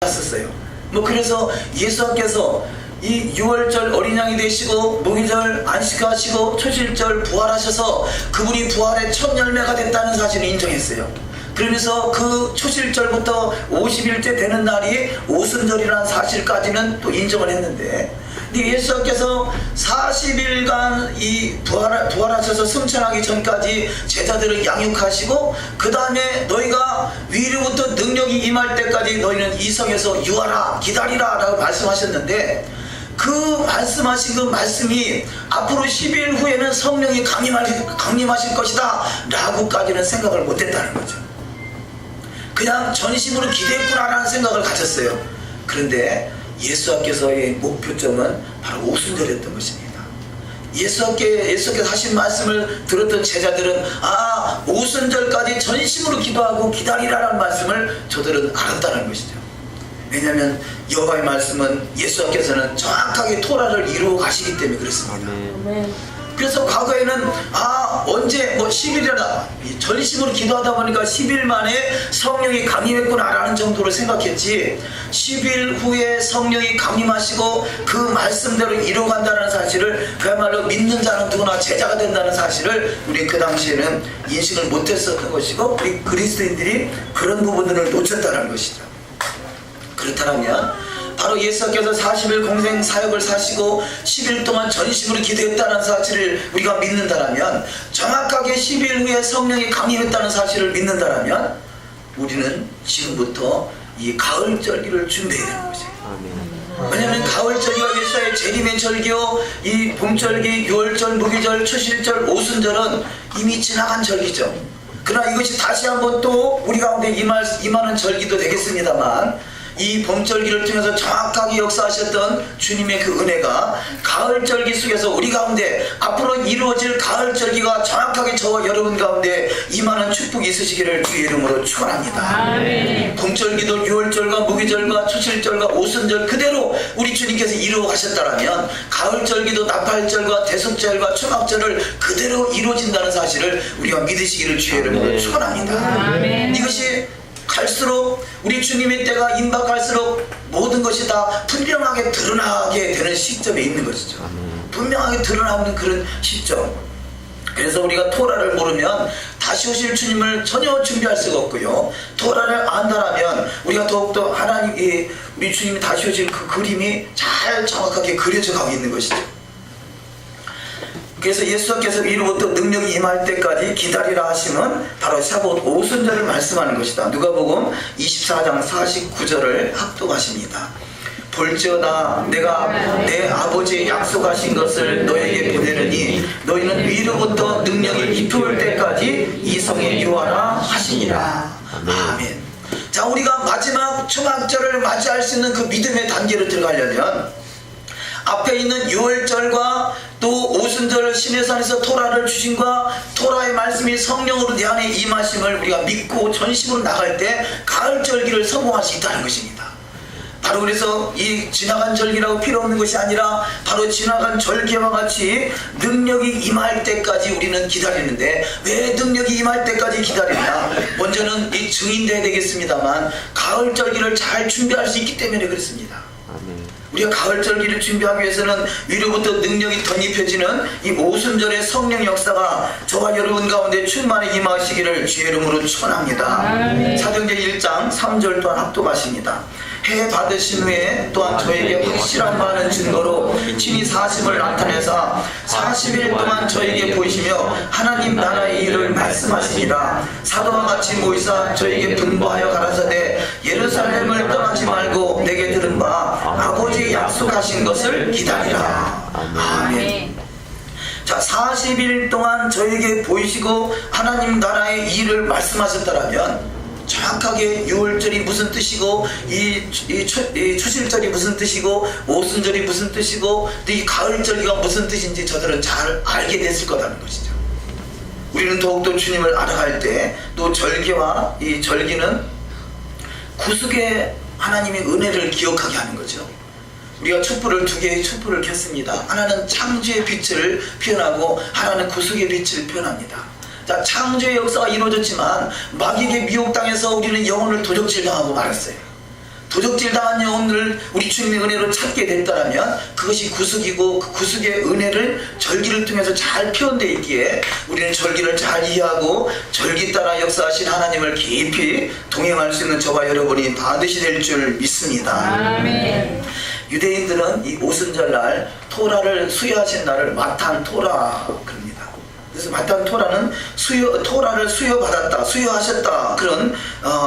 왔었어요. 뭐 그래서 예수님께서 이 6월절 어린 양이 되시고 무기절 안식하시고 초실절 부활하셔서 그분이 부활의 첫 열매가 됐다는 사실을 인정했어요. 그러면서 그 초실절부터 50일째 되는 날이 오순절이라는 사실까지는 또 인정을 했는데, 예수님께서 40일간 이 부활하셔서 승천하기 전까지 제자들을 양육하시고, 그 다음에 너희가 위로부터 능력이 임할 때까지 너희는 이 성에서 유하라 기다리라 라고 말씀하셨는데, 그 말씀하신 그 말씀이 앞으로 10일 후에는 성령이 강림하실 것이다 라고까지는 생각을 못했다는 거죠. 그냥 전심으로 기대했구나 라는 생각을 가졌어요. 그런데 예수님께서의 목표점은 바로 오순절이었던 것입니다. 예수님께서 하신 말씀을 들었던 제자들은 오순절까지 전심으로 기도하고 기다리라는 말씀을 저들은 알았다는 것이죠. 왜냐하면 여호와의 말씀은 예수님께서는 정확하게 토라를 이루어 가시기 때문에 그렇습니다. 그래서 과거에는 언제 10일이나 전심으로 기도하다 보니까 10일 만에 성령이 강림했구나 라는 정도로 생각했지, 10일 후에 성령이 강림하시고 그 말씀대로 이루어간다는 사실을, 그야말로 믿는 자는 누구나 제자가 된다는 사실을 우리 그 당시에는 인식을 못했었던 것이고, 우리 그리스도인들이 그런 부분들을 놓쳤다는 것이죠. 그렇다면 바로 예수께서 40일 공생 사역을 사시고 10일 동안 전심으로 기도했다는 사실을 우리가 믿는다면, 정확하게 10일 후에 성령이 강림했다는 사실을 믿는다면, 우리는 지금부터 이 가을절기를 준비해야 되는 거죠. 왜냐하면 가을절기가 예수의 재림의 절기요, 이 봄절기, 6월절, 무기절, 초실절, 오순절은 이미 지나간 절기죠. 그러나 이것이 다시 한번 또 우리 가운데 임하는 절기도 되겠습니다만, 이 봄절기를 통해서 정확하게 역사하셨던 주님의 그 은혜가 가을절기 속에서 우리 가운데 앞으로 이루어질 가을절기가 정확하게 저와 여러분 가운데 임하는 축복이 있으시기를 주의 이름으로 축원합니다. 봄절기도 6월절과 무기절과 초실절과 오순절 그대로 우리 주님께서 이루어 가셨다면, 가을절기도 나팔절과 대속절과 초막절을 그대로 이루어진다는 사실을 우리가 믿으시기를 주의 이름으로 축원합니다. 이것이 갈수록 우리 주님의 때가 임박할수록 모든 것이 다 분명하게 드러나게 되는 시점에 있는 것이죠. 분명하게 드러나는 그런 시점. 그래서 우리가 토라를 모르면 다시 오실 주님을 전혀 준비할 수가 없고요, 토라를 안다라면 우리가 더욱더 하나님, 우리 주님이 다시 오실 그 그림이 잘 정확하게 그려져 가고 있는 것이죠. 그래서 예수께서 이로부터 능력이 임할 때까지 기다리라 하심은 바로 샤봇 오순절을 말씀하는 것이다. 누가복음 24장 49절을 합독하십니다. 볼지어다 내가 내 아버지의 약속하신 것을 너에게 보내느니 너희는 위로부터 능력이 입혀올 때까지 이 성에 유하라 하시니라. 아멘. 자, 우리가 마지막 초막절을 맞이할 수 있는 그 믿음의 단계로 들어가려면, 앞에 있는 6월절과 또 오순절 시내산에서 토라를 주심과 토라의 말씀이 성령으로 내 안에 임하심을 우리가 믿고 전심으로 나갈 때 가을절기를 성공할 수 있다는 것입니다. 바로 그래서 이 지나간 절기라고 필요 없는 것이 아니라 바로 지나간 절기와 같이 능력이 임할 때까지 우리는 기다리는데, 왜 능력이 임할 때까지 기다리냐? 먼저는 이 증인돼야 되겠습니다만 가을절기를 잘 준비할 수 있기 때문에 그렇습니다. 우리가 가을절기를 준비하기 위해서는 위로부터 능력이 덧입혀지는 이 오순절의 성령 역사가 저와 여러분 가운데 충만히 임하시기를 주의 이름으로 축원합니다. 사도행전 1장 3절 또한 합독하십니다. 해 받으신 후에 또한 저에게 확실한 많은 증거로 친히 사심을 나타내사 40일 동안 저에게 보이시며 하나님 나라의 일을 말씀하시니라. 사도와 같이 모이사 저에게 분부하여 가라사대 예루살렘을 떠나지 말고 내게 들은 바 아버지의 약속하신 것을 기다리라. 아멘. 자, 40일 동안 저에게 보이시고 하나님 나라의 일을 말씀하셨다라면, 정확하게 6월절이 무슨 뜻이고 이 초실절이 무슨 뜻이고 오순절이 무슨 뜻이고 또 이 가을절기가 무슨 뜻인지 저들은 잘 알게 됐을 거라는 것이죠. 우리는 더욱더 주님을 알아갈 때 또 절기와 이 절기는 구속의 하나님의 은혜를 기억하게 하는 거죠. 우리가 촛불을 두 개의 촛불을 켰습니다. 하나는 창조의 빛을 표현하고 하나는 구속의 빛을 표현합니다. 자, 창조의 역사가 이루어졌지만 마귀에게 미혹당해서 우리는 영혼을 도적질당하고 말았어요. 도적질 당한 영혼을 우리 주님의 은혜로 찾게 됐다면 그것이 구속이고 그 구속의 은혜를 절기를 통해서 잘 표현되어 있기에 우리는 절기를 잘 이해하고 절기 따라 역사하신 하나님을 깊이 동행할 수 있는 저와 여러분이 반드시 될 줄 믿습니다. 아멘. 유대인들은 이 오순절날 토라를 수여하신 날을 마탄 토라 그럽니다. 그래서 마탄 토라는 토라를 수여받았다, 수여하셨다 그런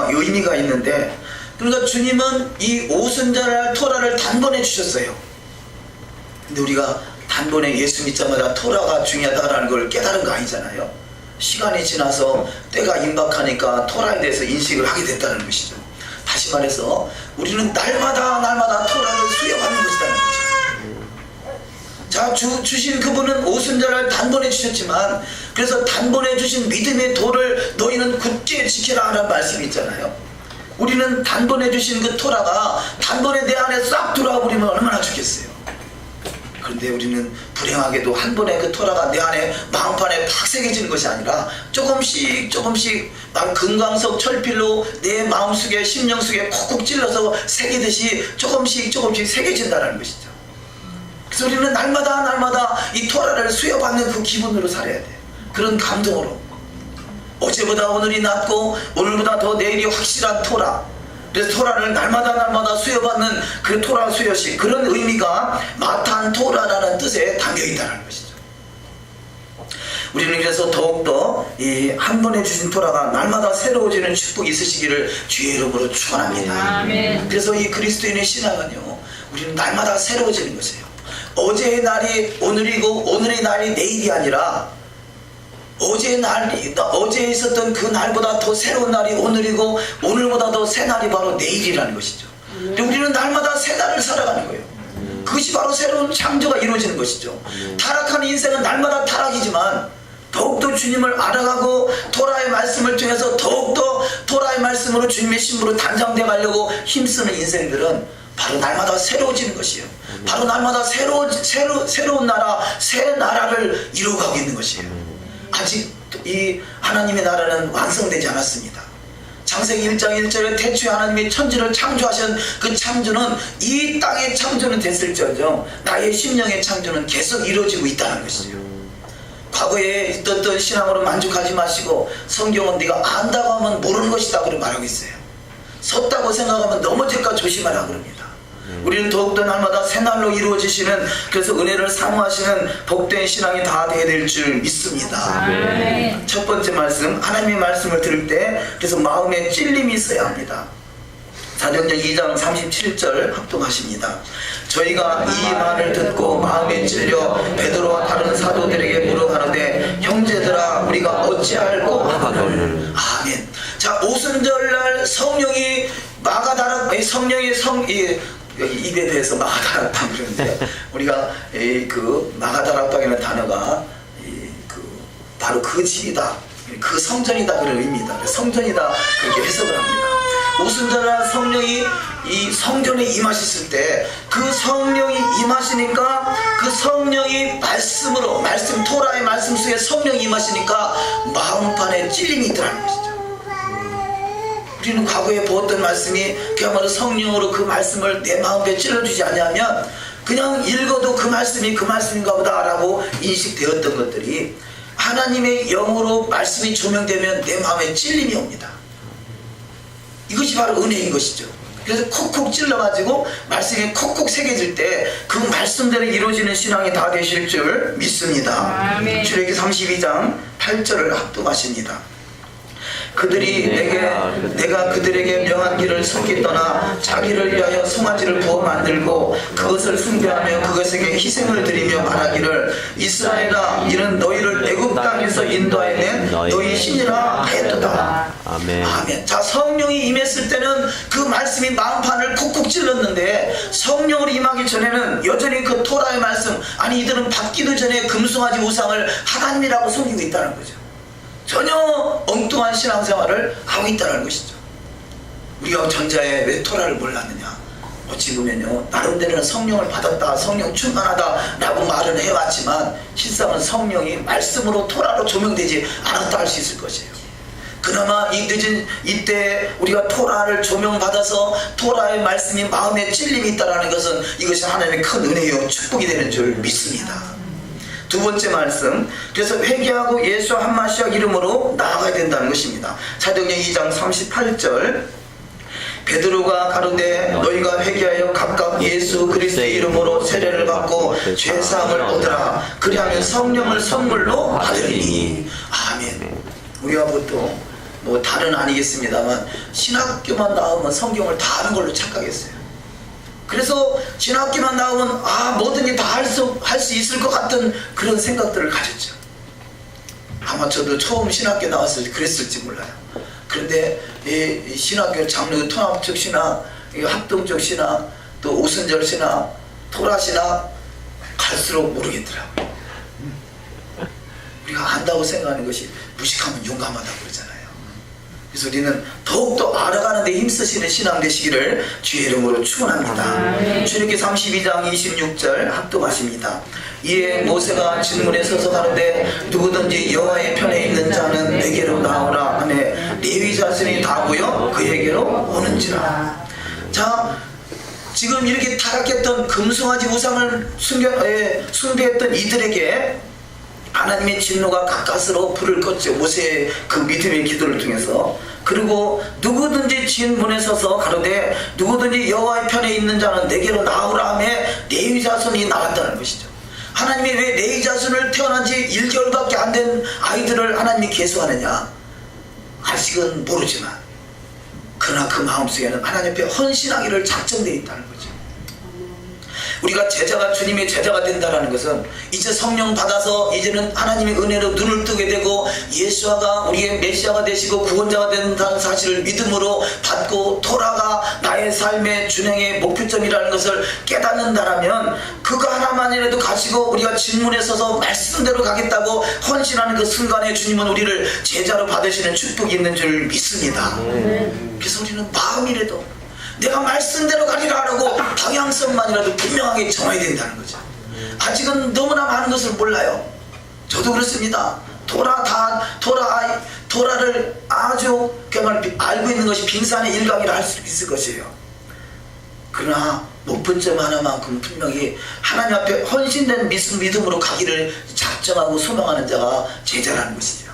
의미가 있는데, 그러니까 주님은 이 오순절날 토라를 단번에 주셨어요. 근데 우리가 단번에 예수 믿자마자 토라가 중요하다는 걸 깨달은 거 아니잖아요. 시간이 지나서 때가 임박하니까 토라에 대해서 인식을 하게 됐다는 것이죠. 다시 말해서 우리는 날마다 토라를 수여받는 것이라는 거죠. 자, 주신 그분은 오순절을 단번에 주셨지만, 그래서 단번에 주신 믿음의 도를 너희는 굳게 지키라 하는 말씀이 있잖아요. 우리는 단번에 주신 그 토라가 단번에 내 안에 싹 들어와 버리면 얼마나 좋겠어요. 그런데 우리는 불행하게도 한 번에 그 토라가 내 안에 마음판에 팍 새겨지는 것이 아니라 조금씩 막 금강석 철필로 내 마음속에 심령 속에 콕콕 찔러서 새기듯이 조금씩 새겨진다는 것이죠. 그래서 우리는 날마다 이 토라를 수여받는 그 기분으로 살아야 돼. 그런 감동으로. 어제보다 오늘이 낫고 오늘보다 더 내일이 확실한 토라. 그래서 토라를 날마다 수여받는 그 토라 수여식, 그런 의미가 마탄 토라라는 뜻에 담겨있다는 것이죠. 우리는 그래서 더욱더 이 한 번에 주신 토라가 날마다 새로워지는 축복이 있으시기를 주의 이름으로 축원합니다. 아멘. 그래서 이 그리스도인의 신앙은요, 우리는 날마다 새로워지는 것이에요. 어제의 날이 오늘이고 오늘의 날이 내일이 아니라 어제 있었던 그 날보다 더 새로운 날이 오늘이고 오늘보다 더 새 날이 바로 내일이라는 것이죠. 우리는 날마다 새 날을 살아가는 거예요. 그것이 바로 새로운 창조가 이루어지는 것이죠. 타락한 인생은 날마다 타락이지만 더욱더 주님을 알아가고 토라의 말씀을 통해서 더욱더 토라의 말씀으로 주님의 신부로 단장되어 가려고 힘쓰는 인생들은 바로 날마다 새로워지는 것이에요. 바로 날마다 새로운 나라, 새 나라를 이루어가고 있는 것이에요. 아직 이 하나님의 나라는 완성되지 않았습니다. 창세기 1장 1절에 태초에 하나님이 천지를 창조하신 그 창조는 이 땅의 창조는 됐을지언정 나의 심령의 창조는 계속 이루어지고 있다는 것이죠. 과거에 있었던 신앙으로 만족하지 마시고 성경은 네가 안다고 하면 모르는 것이다 그렇게 말하고 있어요. 섰다고 생각하면 넘어질까 조심하라 그럽니다. 우리는 더욱더 날마다 새날로 이루어지시는, 그래서 은혜를 사모하시는 복된 신앙이 다 되어야 될 줄 믿습니다. 아멘. 첫 번째 말씀, 하나님의 말씀을 들을 때 그래서 마음에 찔림이 있어야 합니다. 사도행전 2장 37절 합동하십니다. 저희가 이 말을 듣고 마음에 찔려 베드로와 다른 사도들에게 물어가는데 형제들아 우리가 어찌할꼬 하거늘. 아멘. 자, 오순절날 성령이 입에 대해서 마가다락방 그러는데 우리가 그 마가다락방이라는 단어가 바로 그 집이다, 그 성전이다 그런 의미다. 성전이다 그렇게 해석을 합니다. 오순절날 성령이 이 성전에 임하셨을 때 그 성령이 임하시니까 그 성령이 말씀으로, 말씀 토라의 말씀 속에 성령이 임하시니까 마음판에 찔림이 있더라는 것이죠. 우리는 과거에 보았던 말씀이 그야말로 성령으로 그 말씀을 내 마음에 찔러주지 않냐면 그냥 읽어도 그 말씀이 그 말씀인가 보다 라고 인식되었던 것들이 하나님의 영으로 말씀이 조명되면 내 마음에 찔림이 옵니다. 이것이 바로 은혜인 것이죠. 그래서 콕콕 찔러가지고 말씀이 콕콕 새겨질 때 그 말씀대로 이루어지는 신앙이 다 되실 줄 믿습니다. 아멘. 출애기 32장 8절을 합독하십니다. 그들이 내가 그들에게 명한 길을 속히 떠나 자기를 위하여 송아지를 부어 만들고 그것을 숭배하며 그것에게 희생을 드리며 말하기를 이스라엘아 이는 너희를 애굽 땅에서 인도하여 낸 너희 신이라 하였도다. 아멘. 아멘. 자, 성령이 임했을 때는 그 말씀이 마음판을 콕콕 찔렀는데 성령으로 임하기 전에는 여전히 그 토라의 말씀, 아니 이들은 받기도 전에 금송아지 우상을 하나님이라고 속이고 있다는 거죠. 전혀 엉뚱한 신앙생활을 하고 있다는 것이죠. 우리가 전자에 왜 토라를 몰랐느냐, 어찌 보면요 나름대로는 성령을 받았다, 성령 충만하다 라고 말은 해왔지만 실상은 성령이 말씀으로 토라로 조명되지 않았다 할 수 있을 것이에요. 그나마 이 늦은 이때 우리가 토라를 조명받아서 토라의 말씀이 마음에 찔림이 있다는 것은 이것이 하나님의 큰 은혜요 축복이 되는 줄 믿습니다. 두 번째 말씀, 그래서 회개하고 예수 한 마시아 이름으로 나아가야 된다는 것입니다. 사도행전 2장 38절, 베드로가 가로되 너희가 회개하여 각각 예수 그리스도의 이름으로 세례를 받고 죄사함을 얻으라. 그리하면 성령을 선물로 받으리니. 아멘. 우리가 보통 뭐 다는 아니겠습니다만 신학교만 나오면 성경을 다 아는 걸로 착각했어요. 그래서 신학교만 나오면 뭐든지 다 할 수 있을 것 같은 그런 생각들을 가졌죠. 아마 저도 처음 신학교 나왔을 때 그랬을지 몰라요. 그런데 이 신학교 장르 통합적 신학, 합동적 신학, 또 오순절 신학, 토라 신학 갈수록 모르겠더라고요. 우리가 안다고 생각하는 것이 무식하면 용감하다고 그러잖아요. 그래서 우리는 더욱더 알아가는 데 힘쓰시는 신앙 되시기를 주의 이름으로 축원합니다. 출애굽기 32장 26절 합독하십니다. 이에 모세가 진문에 서서 가는데 누구든지 여호와의 편에 있는 자는 내게로 나오라 하며 레위 자손이 다 모여 그에게로 오는지라. 자, 지금 이렇게 타락했던 금송아지 우상을 숭배했던 이들에게 하나님의 진노가 가까스로 불을 껐죠. 모세의 그 믿음의 기도를 통해서. 그리고 누구든지 진문에 서서 가로되 누구든지 여호와의 편에 있는 자는 내게로 나오라 하며 레위 자손이 나왔다는 것이죠. 하나님이 왜 레위 자손을 태어난 지 1개월밖에 안 된 아이들을 하나님이 계수하느냐, 아직은 모르지만 그러나 그 마음속에는 하나님 앞에 헌신하기를 작정되어 있다는 거죠. 우리가 제자가 주님의 제자가 된다는 것은 이제 성령 받아서 이제는 하나님의 은혜로 눈을 뜨게 되고 예수가 우리의 메시아가 되시고 구원자가 된다는 사실을 믿음으로 받고 토라가 나의 삶의 준행의 목표점이라는 것을 깨닫는다라면 그거 하나만이라도 가지고 우리가 진문에 서서 말씀대로 가겠다고 헌신하는 그 순간에 주님은 우리를 제자로 받으시는 축복이 있는 줄 믿습니다. 그래서 우리는 마음이라도 내가 말씀대로 가리라 하라고 방향성만이라도 분명하게 정해야 된다는 거죠. 아직은 너무나 많은 것을 몰라요. 저도 그렇습니다. 토라를 아주 그야말로 알고 있는 것이 빙산의 일각이라 할 수 있을 것이에요. 그러나 목표점 하나만큼 분명히 하나님 앞에 헌신된 믿음으로 가기를 작정하고 소망하는 자가 제자라는 것이죠.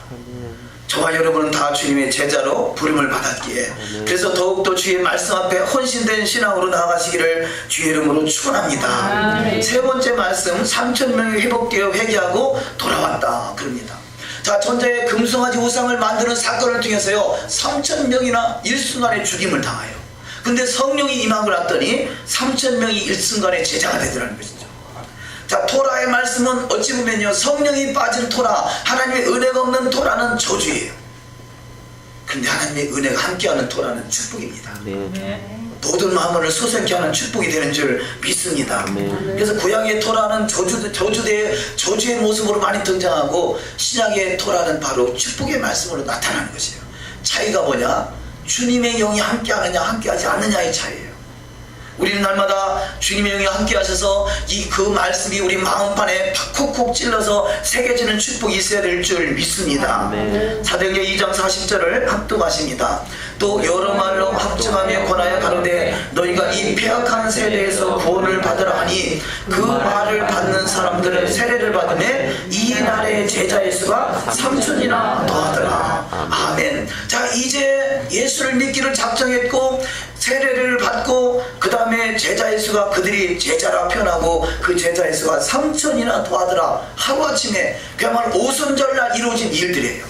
저와 여러분은 다 주님의 제자로 부름을 받았기에 그래서 더욱더 주의 말씀 앞에 헌신된 신앙으로 나아가시기를 주의 이름으로 축원합니다. 세 번째 말씀, 3,000명이 회복되어 회개하고 돌아왔다 그럽니다. 자, 전자의 금송아지 우상을 만드는 사건을 통해서요 3,000명이나 일순간에 죽임을 당해요. 근데 성령이 임함을 왔더니 3,000명이 일순간에 제자가 되더라는 것이죠. 자, 토라의 말씀은 어찌 보면요 성령이 빠진 토라, 하나님의 은혜가 없는 토라는 저주예요. 그런데 하나님의 은혜가 함께하는 토라는 축복입니다. 모든 마음을 소생케 하는 축복이 되는 줄 믿습니다. 그래서 구약의 토라는 저주의 모습으로 많이 등장하고 신약의 토라는 바로 축복의 말씀으로 나타나는 것이에요. 차이가 뭐냐? 주님의 영이 함께하느냐 함께하지 않느냐의 차이예요. 우리는 날마다 주님의 영이 함께 하셔서 그 말씀이 우리 마음판에 콕콕 찔러서 새겨지는 축복이 있어야 될 줄 믿습니다. 사도행전 2장 40절을 합독하십니다. 또 여러 말로 합증하며 권하여 가로되 너희가 이 폐악한 세대에서 구원을 받으라 하니 그 말을 받는 사람들은 세례를 받으며 이 날의 제자의 수가 3,000이나 더하더라. 아멘. 자, 이제 예수를 믿기를 작정했고 세례를 받고 그 다음에 제자의 수가 그들이 제자라 표현하고 그 제자의 수가 3,000이나 더하더라. 하루아침에 그야말로 오순절날 이루어진 일들이에요.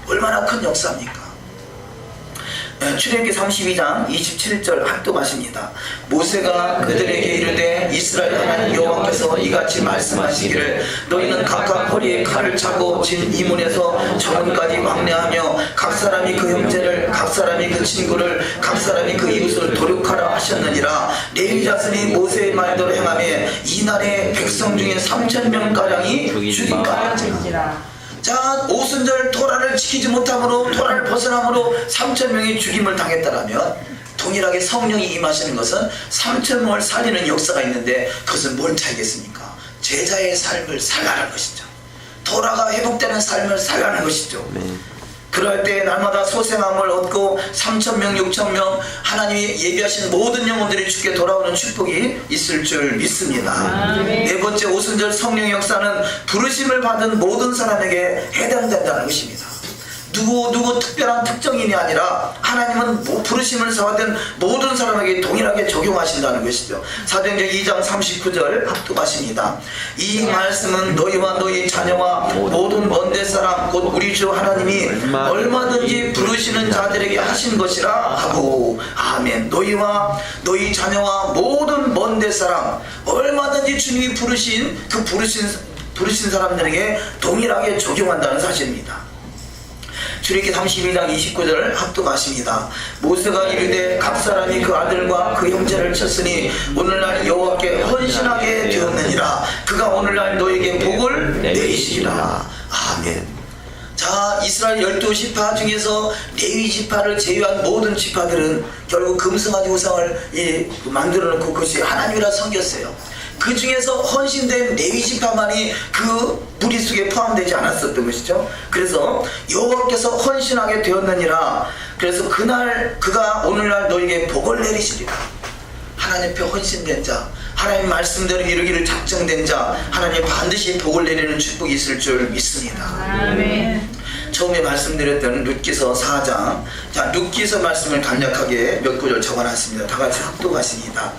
얼마나 큰 역사입니까? 출애굽기 32장 27절 합독하십니다. 모세가 그들에게 이르되 이스라엘 하나님 여호와께서 이같이 말씀하시기를 너희는 각각 허리에 칼을 차고 진 이문에서 저문까지 왕래하며 각 사람이 그 형제를 각 사람이 그 친구를 각 사람이 그 이웃을 도륙하라 하셨느니라. 레위 자손이 모세의 말대로 행하며 이날에 백성 중에 3,000명가량이 죽임당하였지라. 자, 오순절 토라를 지키지 못함으로 토라를 벗어남으로 3,000명이 죽임을 당했다라면 동일하게 성령이 임하시는 것은 3,000명을 살리는 역사가 있는데 그것은 뭔 차이겠습니까? 제자의 삶을 살라는 것이죠. 토라가 회복되는 삶을 살라는 것이죠. 그럴 때 날마다 소생함을 얻고 3,000명 6,000명 하나님이 예비하신 모든 영혼들이 주께 돌아오는 축복이 있을 줄 믿습니다. 네 번째 오순절 성령의 역사는 부르심을 받은 모든 사람에게 해당된다는 것입니다. 누구 특별한 특정인이 아니라 하나님은 부르심을 받은 모든 사람에게 동일하게 적용하신다는 것이죠. 사도행전 2장 39절 합독하십니다. 이 말씀은 너희와 너희 자녀와 모든 먼데 사람 곧 우리 주 하나님이 얼마든지 부르시는 자들에게 하신 것이라 하고 아멘. 너희와 너희 자녀와 모든 먼데 사람 얼마든지 주님이 부르신 그 부르신 사람들에게 동일하게 적용한다는 사실입니다. 출애굽기 32장 29절을 합독하십니다. 모세가 이르되 각 사람이 그 아들과 그 형제를 쳤으니 오늘날 여호와께 헌신하게 되었느니라. 그가 오늘날 너에게 복을 내리시리라. 아멘. 자, 이스라엘 12지파 중에서 레위 지파를 제외한 모든 지파들은 결국 금송아지 우상을 만들어 놓고 그것이 하나님이라 섬겼어요. 그 중에서 헌신된 레위 지파만이 그 무리 속에 포함되지 않았었던 것이죠. 그래서 여호와께서 헌신하게 되었느니라. 그래서 그날 그가 오늘날 너에게 복을 내리시리라. 하나님 앞에 헌신된 자, 하나님 말씀대로 이루기를 작정된 자, 하나님 반드시 복을 내리는 축복이 있을 줄 믿습니다. 아멘. 처음에 말씀드렸던 룻기서 4장, 자, 룻기서 말씀을 간략하게 몇 구절 적어놨습니다. 다 같이 합독하십니다.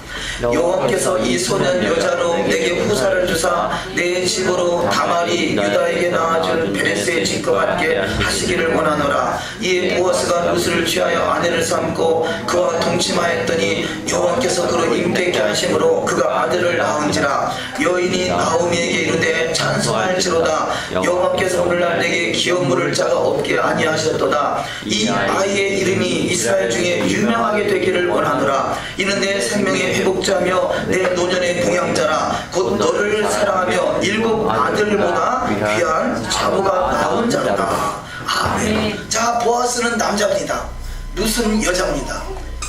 여호와께서 이 소년 여자로 내게 후사를 주사 내 집으로 다말이 유다에게 낳아준 베레스의 집과 같게 하시기를 원하노라. 이에 보아스가 룻을 취하여 아내를 삼고 그와 동침하였더니 여호와께서 그로 임되게 하심으로 그가 아들을 낳은지라. 여인이 나오미에게 이르되 찬송할지로다. 여호와께서 오늘날 내게 기업 물을 자가 없게 아니하셨도다. 이 아이의 이름이 이스라엘 중에 유명하게 되기를 원하노라. 이는 내 생명의 회복자며 내 노년의 봉양자라. 곧 너를 사랑하며 7 아들보다 귀한 자부가 나온 자로다. 아멘. 자, 보아스는 남자입니다. 룻은 여자입니다.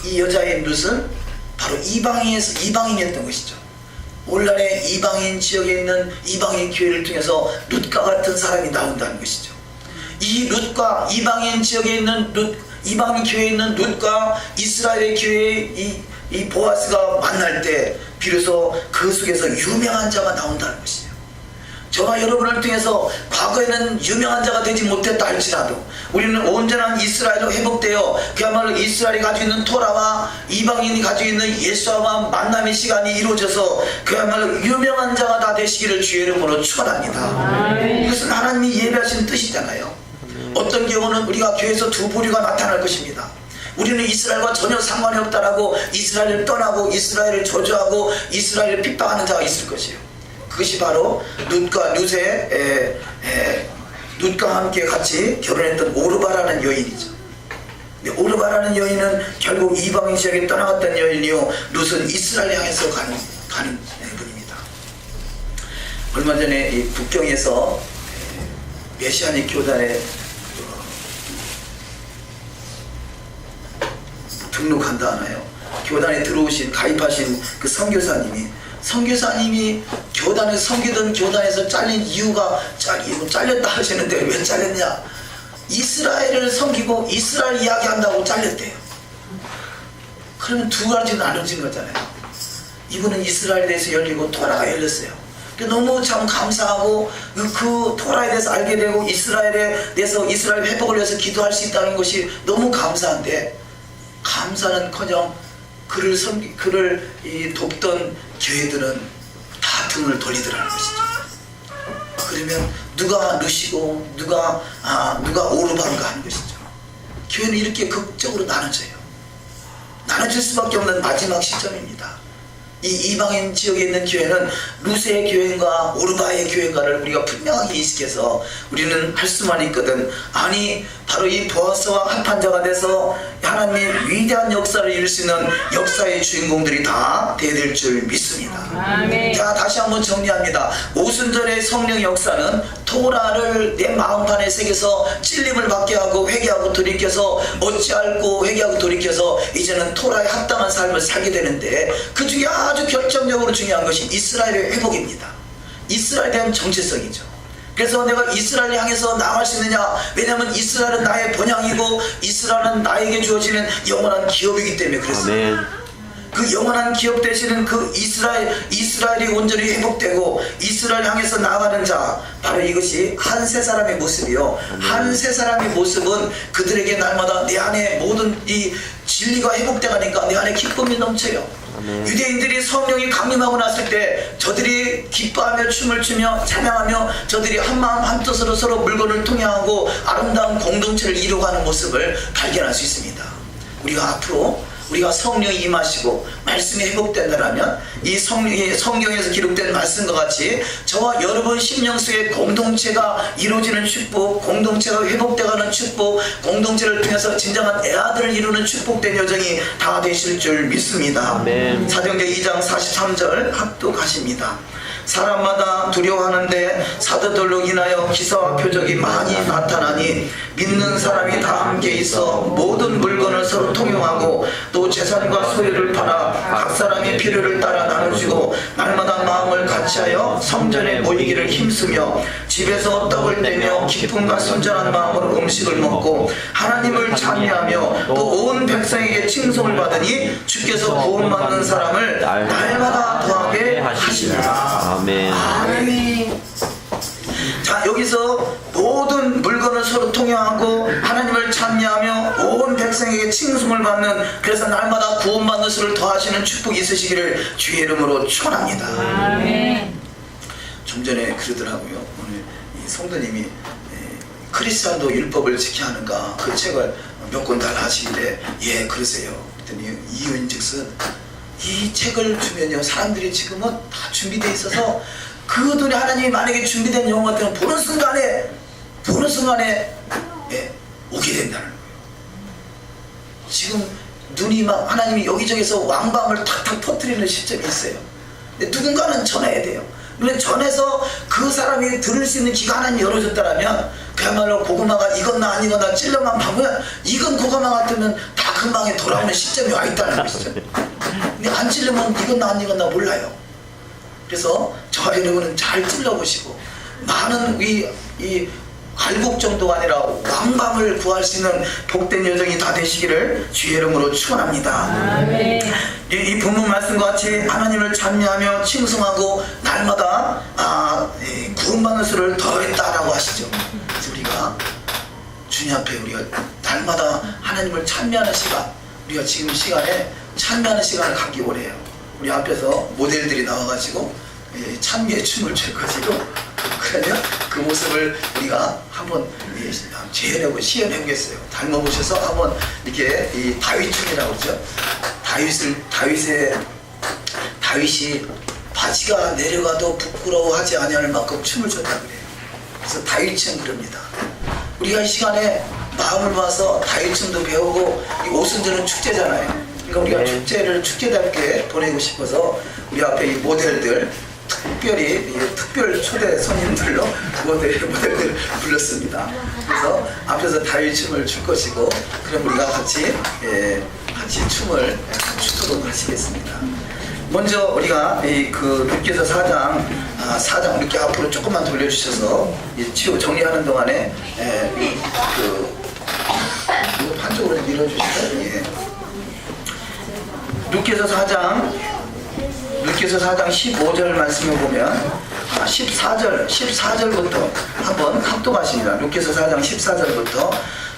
이 여자의 룻은 바로 이방인이었던 것이죠. 오늘날의 이방인 지역에 있는 이방인 교회를 통해서 룻과 같은 사람이 나온다는 것이죠. 이 룻과 이방인 지역에 있는 이방인 교회에 있는 룻과 이스라엘의 교회의 이 보아스가 만날 때 비로소 그 속에서 유명한 자가 나온다는 것이죠. 저와 여러분을 통해서 과거에는 유명한 자가 되지 못했다 할지라도 우리는 온전한 이스라엘로 회복되어 그야말로 이스라엘이 가지고 있는 토라와 이방인이 가지고 있는 예수와 만남의 시간이 이루어져서 그야말로 유명한 자가 다 되시기를 주의 이름으로 축원합니다. 이것은 하나님이 예배하신 뜻이잖아요. 어떤 경우는 우리가 교회에서 두 부류가 나타날 것입니다. 우리는 이스라엘과 전혀 상관이 없다라고 이스라엘을 떠나고 이스라엘을 저주하고 이스라엘을 핍박하는 자가 있을 것이에요. 그것이 바로 룻과 함께 같이 결혼했던 오르바라는 여인이죠. 근데 오르바라는 여인은 결국 이방인 지역에 떠나갔던 여인이요, 룻은 이스라엘 향해서 가는 분입니다. 얼마 전에 이 북경에서 메시아닉 교단에 등록한다 하나요? 교단에 가입하신 그 선교사님이 교단에서 섬기던 교단에서 잘린 이유가 잘렸다 하시는데 왜 잘렸냐? 이스라엘을 섬기고 이스라엘 이야기한다고 잘렸대요. 그러면 두 가지 나눠진 거잖아요. 이분은 이스라엘에 대해서 열리고 토라가 열렸어요. 너무 참 감사하고 그 토라에 대해서 알게 되고 이스라엘에 대해서 이스라엘 회복을 위해서 기도할 수 있다는 것이 너무 감사한데, 감사는커녕 그를 돕던 교회들은 다 등을 돌리더라는 것이죠. 그러면 누가 룻이고 누가 오르바인가 하는 것이죠. 교회는 이렇게 극적으로 나눠져요. 나눠질 수밖에 없는 마지막 시점입니다. 이 이방인 지역에 있는 교회는 룻의 교회인가 오르바의 교회인가를 우리가 분명하게 인식해서 우리는 할 수만 있거든. 아니, 바로 이 보아스와 합한 자가 돼서 하나님의 위대한 역사를 이룰 수 있는 역사의 주인공들이 다 되어야 줄 믿습니다. 아멘. 자, 다시 한번 정리합니다. 오순절의 성령의 역사는 토라를 내 마음판에 새겨서 찔림을 받게 하고 회개하고 돌이켜서 어찌할고 회개하고 돌이켜서 이제는 토라에 합당한 삶을 살게 되는데, 그 중에 아주 결정적으로 중요한 것이 이스라엘의 회복입니다. 이스라엘에 대한 정체성이죠. 그래서 내가 이스라엘 향해서 나아갈 수 있느냐? 왜냐하면 이스라엘은 나의 본향이고 이스라엘은 나에게 주어지는 영원한 기업이기 때문에 그랬습니다. 아멘. 그 영원한 기업 되시는 그 이스라엘이 온전히 회복되고 이스라엘 향해서 나아가는 자, 바로 이것이 한 세 사람의 모습이요. 한 세 사람의 모습은 그들에게 날마다 내 안에 모든 이 진리가 회복되가니까 내 안에 기쁨이 넘쳐요. 유대인들이 성령이 강림하고 났을 때 저들이 기뻐하며 춤을 추며 찬양하며 저들이 한마음 한뜻으로 서로 물건을 통행하고 아름다운 공동체를 이루어가는 모습을 발견할 수 있습니다. 우리가 앞으로 우리가 성령이 임하시고 말씀이 회복된다면 이 성경에서 기록된 말씀과 같이 저와 여러분 심령 속에 공동체가 이루어지는 축복, 공동체가 회복되가는 축복, 공동체를 통해서 진정한 애아들을 이루는 축복된 여정이 다 되실 줄 믿습니다. 아멘. 사도행전 2장 43절 합독하십니다. 사람마다 두려워하는데 사도들로 인하여 기사와 표적이 많이 나타나니 믿는 사람이 다 함께 있어 모든 물건을 서로 통용하고 또 재산과 소유를 팔아 각 사람의 필요를 따라 나누시고 날마다 마음을 같이하여 성전에 모이기를 힘쓰며 집에서 떡을 떼며 기쁨과 순전한 마음으로 음식을 먹고 하나님을 찬미하며 또 온 백성에게 칭송을 받으니 주께서 구원받는 사람을 날마다 더하게 하시니라. 아멘. 아멘. 자, 여기서 모든 물건을 서로 통용하고 하나님을 찬미하며 온 백성에게 칭송을 받는, 그래서 날마다 구원받는 수를 더하시는 축복이 있으시기를 주의 이름으로 축원합니다. 아멘. 좀 전에 그러더라고요. 오늘 이 성도님이 크리스찬도 율법을 지켜야 하는가 그 책을 몇 권 달라 하시길래 예 그러세요. 그랬더니 이유인즉슨 이 책을 주면요 사람들이 지금은 다 준비되어 있어서 그 돈에 하나님이 만약에 준비된 영혼 같은 보는 순간에 예, 오게 된다는 거예요. 지금 눈이 막 하나님이 여기저기서 왕방을 탁탁 터뜨리는 시점이 있어요. 근데 누군가는 전해야 돼요. 근데 전해서 그 사람이 들을 수 있는 귀가 하나님 열어줬다라면 그야말로 고구마가 익었나 안 익었나 찔러만 보면 익은 고구마 같으면 다 금방에 돌아오는 시점이 와 있다는 것이죠. 근데 안 찔르면 익었나 안 익었나 몰라요. 그래서 저와 여러분은 잘 찔러보시고 많은 이 갈국 정도가 아니라 왕방을 구할 수 있는 복된 여정이 다 되시기를 주의 이름으로 축원합니다. 이 본문 말씀과 같이 하나님을 찬미하며 칭송하고 날마다 구원받는 수를 더했다라고 하시죠. 그래서 우리가 주님 앞에 우리가 날마다 하나님을 찬미하는 시간, 우리가 지금 시간에 찬미하는 시간을 갖기 원해요. 우리 앞에서 모델들이 나와가지고 찬미의 춤을 출 것이고, 그러면 그 모습을 우리가 한번 재현하고 시연해보겠어요. 닮아보셔서 한번 이렇게 이 다윗 춤이라고 그러죠. 다윗이 바지가 내려가도 부끄러워하지 아니할 만큼 춤을 췄다 그래요. 그래서 다윗 춤 그럽니다. 우리가 이 시간에 마음을 모아서 다윗 춤도 배우고, 이 오순절은 축제잖아요. 그러니까 우리가 축제를 축제답게 보내고 싶어서 우리 앞에 이 모델들 특별히 특별 초대 손님들로 모델들 불렀습니다. 그래서 앞에서 다윗 춤을 출 것이고, 그럼 우리가 같이 춤을 추도록 하시겠습니다. 먼저 우리가 그 룻기서 4장 이렇게 앞으로 조금만 돌려주셔서 치유 정리하는 동안에 이거 한쪽으로 좀 밀어주실까요? 예. 룻기서 4장 15절 말씀을 보면 14절부터 한번 합독하십니다. 룻기서 4장 14절부터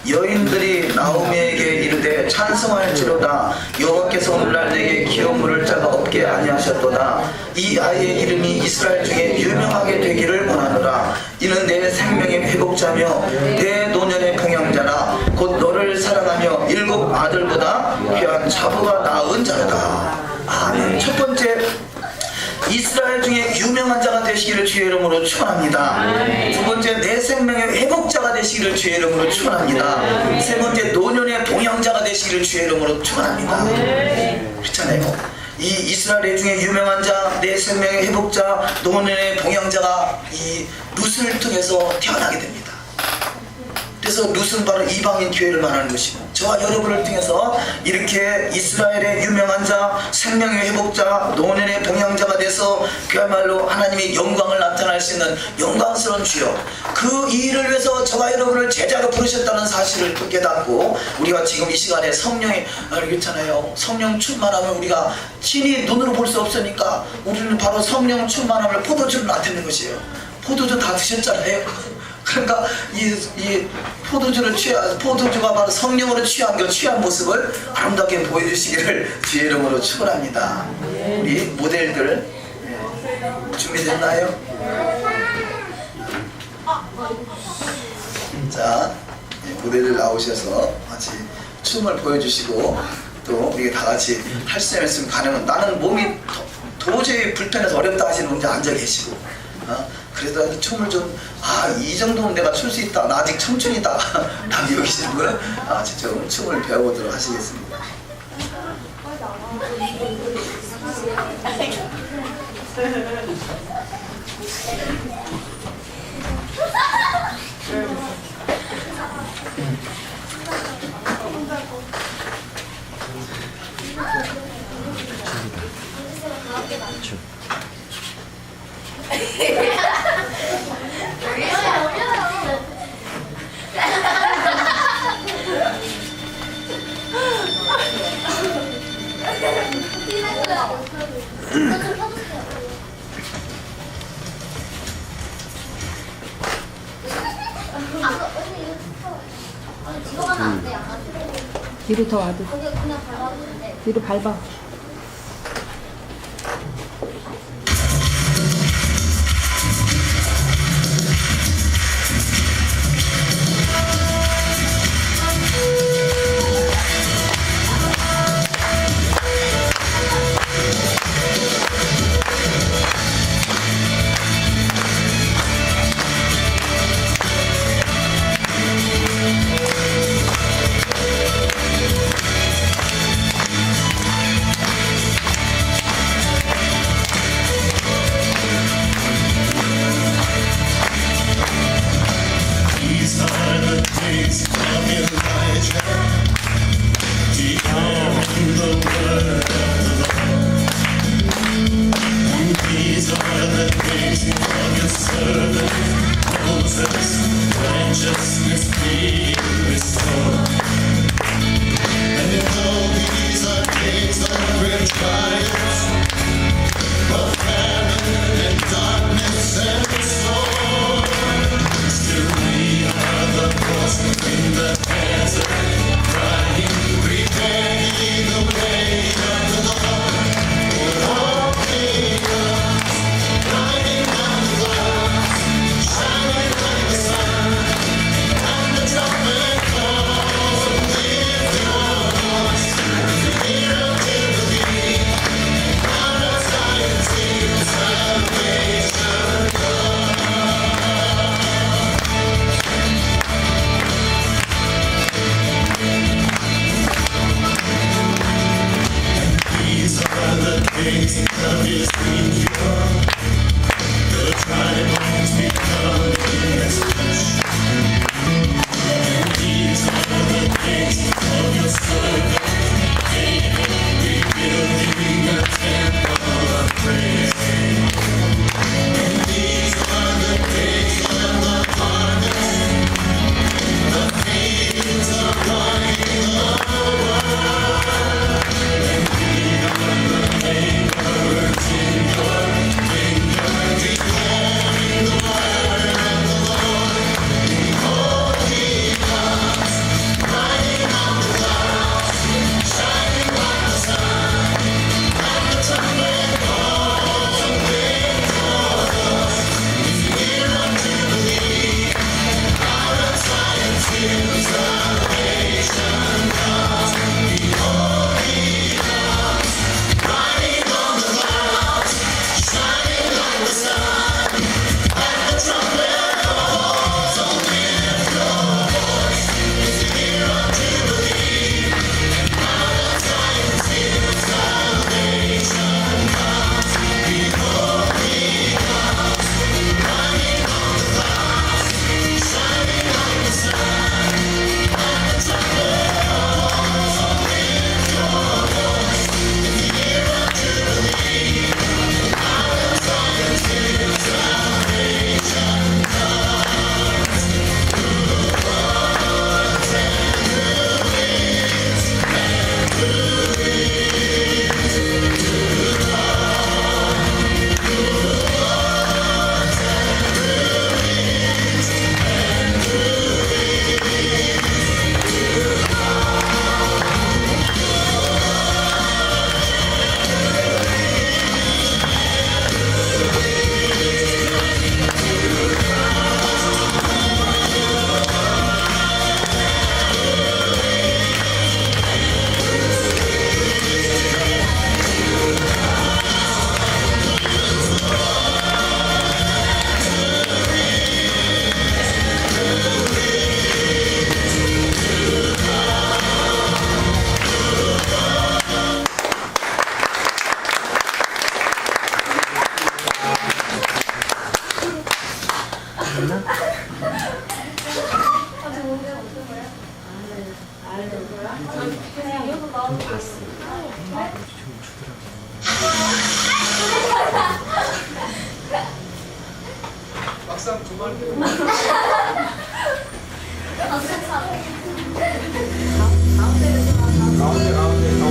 여인들이 나오미에게 이르되 찬송할지로다 여호와께서 오늘날 내게 기업 물을 자가 없게 아니하셨도다. 이 아이의 이름이 이스라엘 중에 유명하게 되기를 원하노라. 이는 내 생명의 회복자며 내 노년의 봉양자라. 곧 너를 사랑하며 7 아들보다 귀한 자부가 낳은 자다. 아멘. 첫 번째, 이스라엘 중에 유명한 자가 되시기를 주의 이름으로 축원합니다. 두 번째, 내 생명의 회복자가 되시기를 주의 이름으로 축원합니다. 세 번째, 노년의 동양자가 되시기를 주의 이름으로 축원합니다. 그렇잖아요. 이 이스라엘 중에 유명한 자, 내 생명의 회복자, 노년의 동양자가 이 룻을 통해서 태어나게 됩니다. 그래서 룻은 바로 이방인 교회를 말하는 것이고, 저와 여러분을 통해서 이렇게 이스라엘의 유명한 자, 생명의 회복자, 노년의 봉양자가 돼서 그야말로 하나님의 영광을 나타낼 수 있는 영광스러운 주여, 그 일을 위해서 저와 여러분을 제자로 부르셨다는 사실을 또 깨닫고, 우리가 지금 이 시간에 성령이 그렇잖아요. 성령 충만하면 우리가 친히 눈으로 볼 수 없으니까 우리는 바로 성령 충만함을 포도주를 나타내는 것이에요. 포도주 다 드셨잖아요. 그러니까 이 포도주가 바로 성령으로 취한 모습을 아름답게 보여주시기를 주의 이름으로 축원합니다. 우리 모델들 준비됐나요? 자, 모델들 나오셔서 같이 춤을 보여주시고, 또 우리 다 같이 할 수 있으면 가능한, 나는 몸이 도저히 불편해서 어렵다 하시는 분들 앉아 계시고, 그래도 춤을 좀, 이 정도는 내가 출 수 있다, 나 아직 청춘이다 라고 여기시는 분 직접 춤을 배워보도록 하시겠습니다. 뒤로 더 와도. 뒤로 밟아. 닭상 두 마리 되고. 가운데.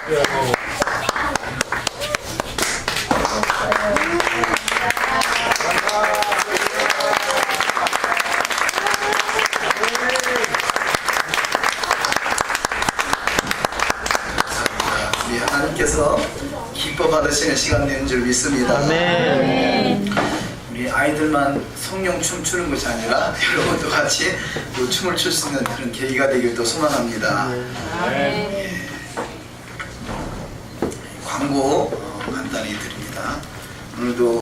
우리 하나님께서 기뻐 받으시는 시간 되는 줄 믿습니다. 우리 아이들만 성령 춤추는 것이 아니라 여러분도 같이 또 춤을 출 수 있는 그런 계기가 되길 또 소망합니다. 광고 간단히 드립니다. 오늘도